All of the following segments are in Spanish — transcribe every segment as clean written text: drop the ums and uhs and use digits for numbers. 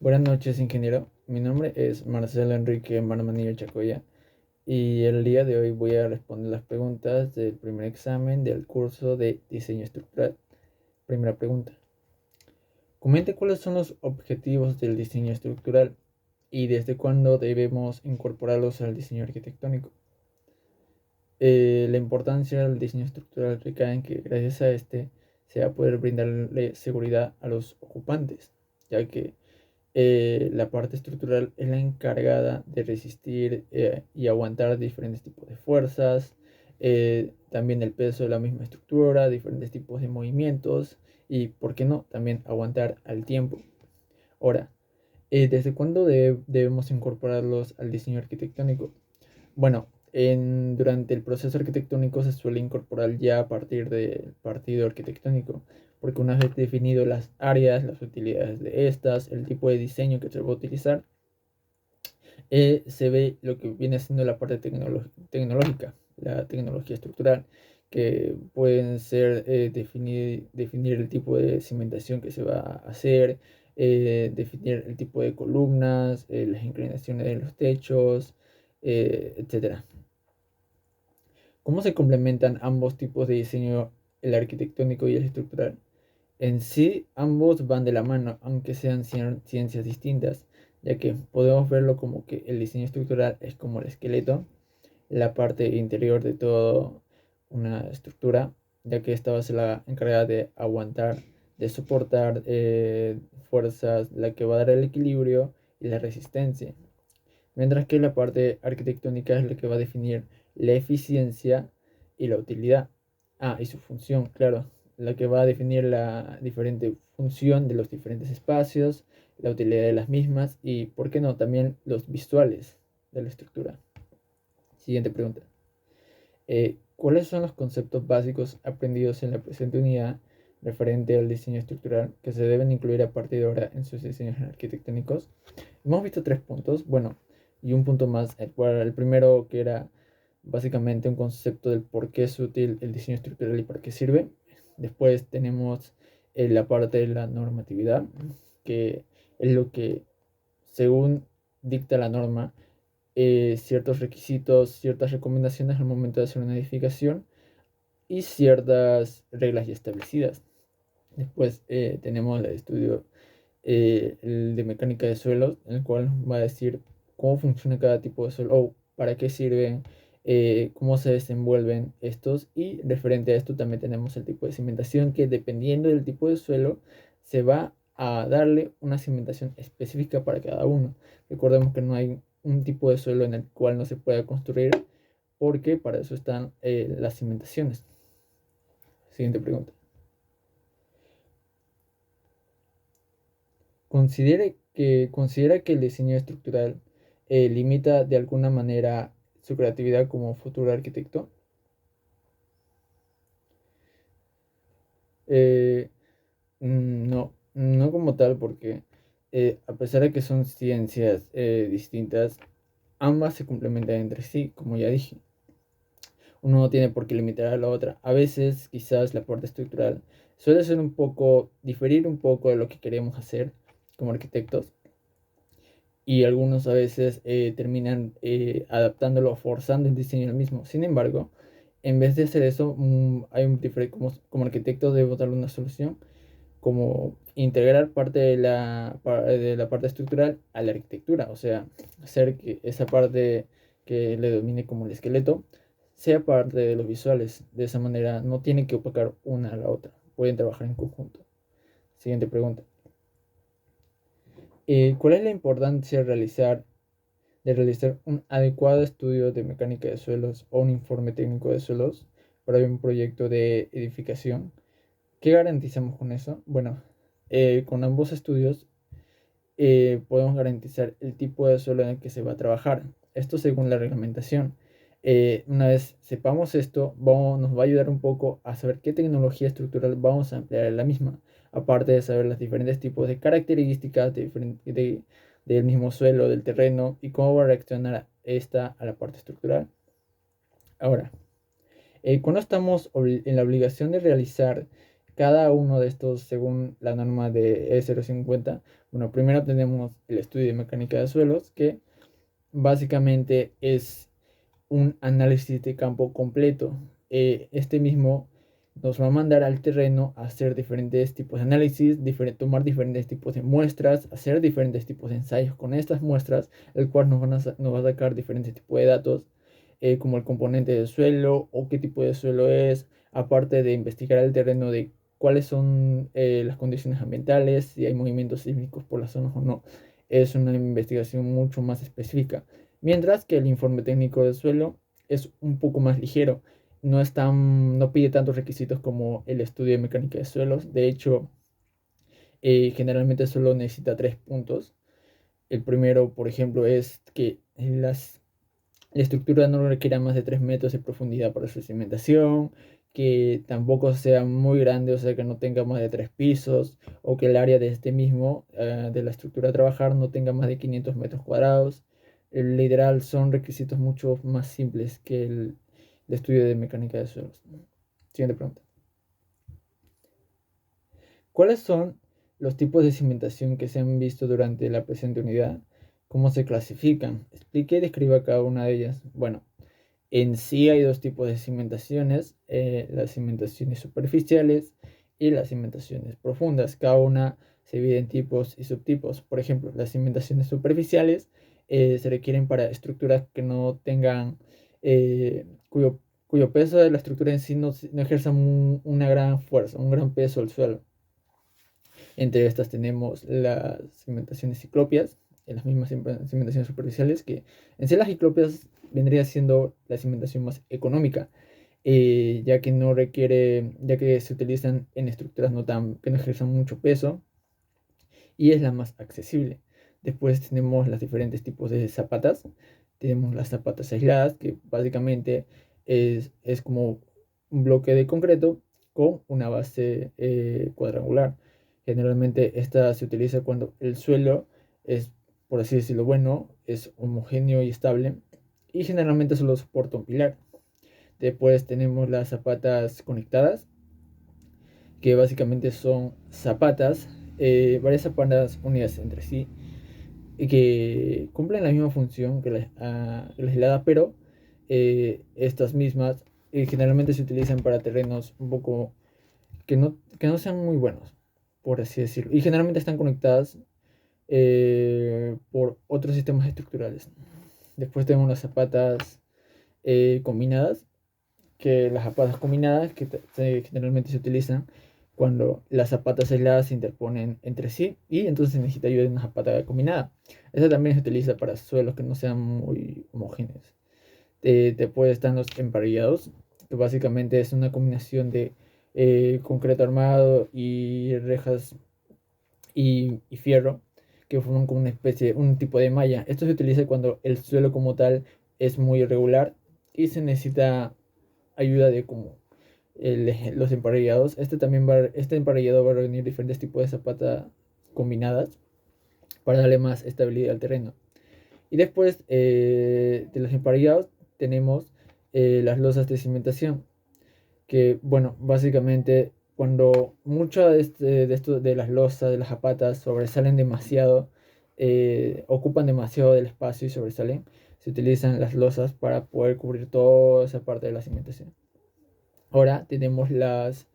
Buenas noches, ingeniero. Mi nombre es Marcelo Enrique Marmanillo Chacoya y el día de hoy voy a responder las preguntas del primer examen del curso de diseño estructural. Primera pregunta. Comente cuáles son los objetivos del diseño estructural y desde cuándo debemos incorporarlos al diseño arquitectónico. La importancia del diseño estructural recae en que gracias a este se va a poder brindarle seguridad a los ocupantes, ya que la parte estructural es la encargada de resistir y aguantar diferentes tipos de fuerzas, también el peso de la misma estructura, diferentes tipos de movimientos y, ¿por qué no?, también aguantar al tiempo. Ahora, ¿desde cuándo debemos incorporarlos al diseño arquitectónico? Bueno, durante el proceso arquitectónico se suele incorporar ya a partir del partido arquitectónico, porque una vez definido las áreas, las utilidades de estas, el tipo de diseño que se va a utilizar, se ve lo que viene siendo la parte tecnológica, la tecnología estructural, que pueden ser definir el tipo de cimentación que se va a hacer, definir el tipo de columnas, las inclinaciones de los techos, etcétera. ¿Cómo se complementan ambos tipos de diseño, el arquitectónico y el estructural? En sí, ambos van de la mano, aunque sean ciencias distintas, ya que podemos verlo como que el diseño estructural es como el esqueleto, la parte interior de toda una estructura, ya que esta va a ser la encargada de aguantar, de soportar fuerzas, la que va a dar el equilibrio y la resistencia. Mientras que la parte arquitectónica es la que va a definir la eficiencia y la utilidad. Y su función, claro, la que va a definir la diferente función de los diferentes espacios, la utilidad de las mismas y, ¿por qué no?, también los visuales de la estructura. Siguiente pregunta. ¿Cuáles son los conceptos básicos aprendidos en la presente unidad referente al diseño estructural que se deben incluir a partir de ahora en sus diseños arquitectónicos? Hemos visto tres puntos, bueno, y un punto más, el primero que era básicamente un concepto del por qué es útil el diseño estructural y para qué sirve. Después tenemos la parte de la normatividad, que es lo que, según dicta la norma, ciertos requisitos, ciertas recomendaciones al momento de hacer una edificación y ciertas reglas ya establecidas. Después tenemos el estudio el de mecánica de suelos, en el cual nos va a decir cómo funciona cada tipo de suelo o para qué sirven, cómo se desenvuelven estos. Y referente a esto también tenemos el tipo de cimentación, que dependiendo del tipo de suelo se va a darle una cimentación específica para cada uno. Recordemos que no hay un tipo de suelo en el cual no se pueda construir, porque para eso están las cimentaciones. Siguiente pregunta. Considera que el diseño estructural limita de alguna manera su creatividad como futuro arquitecto. Eh, no, no como tal, porque a pesar de que son ciencias distintas, ambas se complementan entre sí, como ya dije. Uno no tiene por qué limitar a la otra. A veces, quizás la parte estructural suele ser diferir un poco de lo que queremos hacer como arquitectos, y algunos a veces terminan adaptándolo, forzando el diseño al mismo. Sin embargo, en vez de hacer eso, como arquitecto debo darle una solución, como integrar parte de la parte estructural a la arquitectura, o sea, hacer que esa parte que le domine como el esqueleto sea parte de los visuales. De esa manera no tienen que opacar una a la otra, pueden trabajar en conjunto. Siguiente pregunta. ¿Cuál es la importancia de realizar un adecuado estudio de mecánica de suelos o un informe técnico de suelos para un proyecto de edificación? ¿Qué garantizamos con eso? Bueno, con ambos estudios podemos garantizar el tipo de suelo en el que se va a trabajar. Esto según la reglamentación. Una vez sepamos esto, nos va a ayudar un poco a saber qué tecnología estructural vamos a emplear en la misma, aparte de saber los diferentes tipos de características del mismo suelo, del terreno y cómo va a reaccionar esta a la parte estructural. Ahora, cuando estamos en la obligación de realizar cada uno de estos según la norma de E050. Bueno, primero tenemos el estudio de mecánica de suelos, que básicamente es un análisis de campo completo. Este mismo nos va a mandar al terreno a hacer diferentes tipos de análisis, tomar diferentes tipos de muestras, hacer diferentes tipos de ensayos con estas muestras, el cual nos va a sacar diferentes tipos de datos, como el componente del suelo o qué tipo de suelo es, aparte de investigar el terreno de cuáles son las condiciones ambientales, si hay movimientos sísmicos por las zonas o no. Es una investigación mucho más específica. Mientras que el informe técnico del suelo es un poco más ligero, no pide tantos requisitos como el estudio de mecánica de suelos. De hecho, generalmente solo necesita 3 puntos. El primero, por ejemplo, es que la estructura no requiera más de 3 metros de profundidad para su cimentación, que tampoco sea muy grande, o sea que no tenga más de 3 pisos, o que el área de este mismo, de la estructura a trabajar, no tenga más de 500 metros cuadrados. El literal son requisitos mucho más simples que el estudio de mecánica de suelos. Siguiente pregunta. ¿Cuáles son los tipos de cimentación que se han visto durante la presente unidad? ¿Cómo se clasifican? Explique y describa cada una de ellas. Bueno, en sí hay dos tipos de cimentaciones, las cimentaciones superficiales y las cimentaciones profundas. Cada una se divide en tipos y subtipos. Por ejemplo, las cimentaciones superficiales se requieren para estructuras que no tengan, cuyo peso de la estructura en sí no ejerza una gran fuerza, un gran peso al suelo. Entre estas tenemos las cimentaciones ciclopias, las mismas cimentaciones superficiales, que en sí las ciclopias vendría siendo la cimentación más económica, ya que no requiere, ya que se utilizan en estructuras que no ejercen mucho peso, y es la más accesible. Después tenemos los diferentes tipos de zapatas. Tenemos las zapatas aisladas, que básicamente es como un bloque de concreto con una base cuadrangular. Generalmente esta se utiliza cuando el suelo es, por así decirlo, bueno, es homogéneo y estable, y generalmente solo soporta un pilar. Después tenemos las zapatas conectadas, que básicamente son zapatas, varias zapatas unidas entre sí, y que cumplen la misma función que la aislada, pero estas mismas generalmente se utilizan para terrenos un poco que no sean muy buenos, por así decirlo, y generalmente están conectadas por otros sistemas estructurales. Después tenemos las zapatas combinadas, que las zapatas combinadas que generalmente se utilizan cuando las zapatas aisladas se interponen entre sí y entonces se necesita ayuda de una zapata combinada. Esa también se utiliza para suelos que no sean muy homogéneos. Después están los emparellados, que básicamente es una combinación de concreto armado y rejas y fierro, que forman como una especie, un tipo de malla. Esto se utiliza cuando el suelo como tal es muy irregular y se necesita ayuda de como los emparellados. Este emparellado va a reunir diferentes tipos de zapatas combinadas para darle más estabilidad al terreno. Y después de los emparellados tenemos las losas de cimentación, que bueno, básicamente cuando muchas de las losas, de las zapatas sobresalen demasiado, ocupan demasiado del espacio y sobresalen, se utilizan las losas para poder cubrir toda esa parte de la cimentación. Ahora tenemos las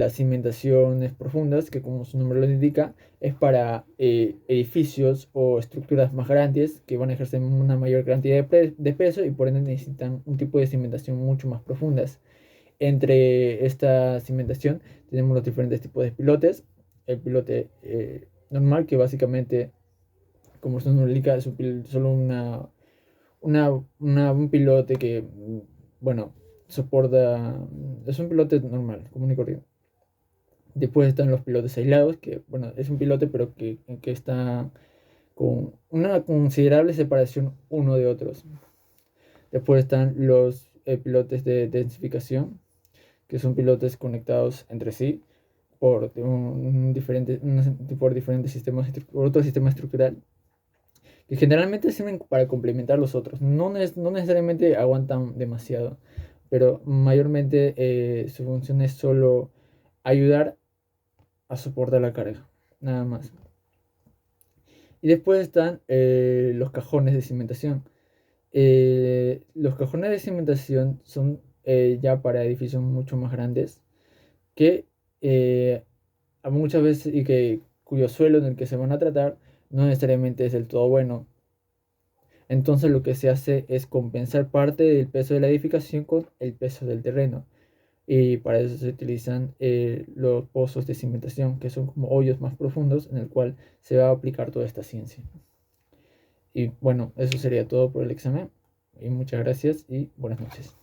cimentaciones profundas, que como su nombre lo indica, es para edificios o estructuras más grandes que van a ejercer una mayor cantidad de peso y por ende necesitan un tipo de cimentación mucho más profundas. Entre esta cimentación tenemos los diferentes tipos de pilotes. El pilote normal, que básicamente, como su nombre indica, es solo un pilote que, bueno, soporta, es un pilote normal, común y corriente. Después están los pilotes aislados, que, bueno, es un pilote pero que está con una considerable separación uno de otros. Después están los pilotes de densificación, que son pilotes conectados entre sí por diferentes sistemas, por otro sistema estructural, que generalmente sirven para complementar los otros. No necesariamente aguantan demasiado, pero mayormente su función es solo ayudar a soportar la carga, nada más. Y después están los cajones de cimentación. Los cajones de cimentación son ya para edificios mucho más grandes que muchas veces y que cuyo suelo en el que se van a tratar no necesariamente es del todo bueno. Entonces lo que se hace es compensar parte del peso de la edificación con el peso del terreno. Y para eso se utilizan los pozos de cimentación, que son como hoyos más profundos en el cual se va a aplicar toda esta ciencia. Y bueno, eso sería todo por el examen. Y muchas gracias y buenas noches.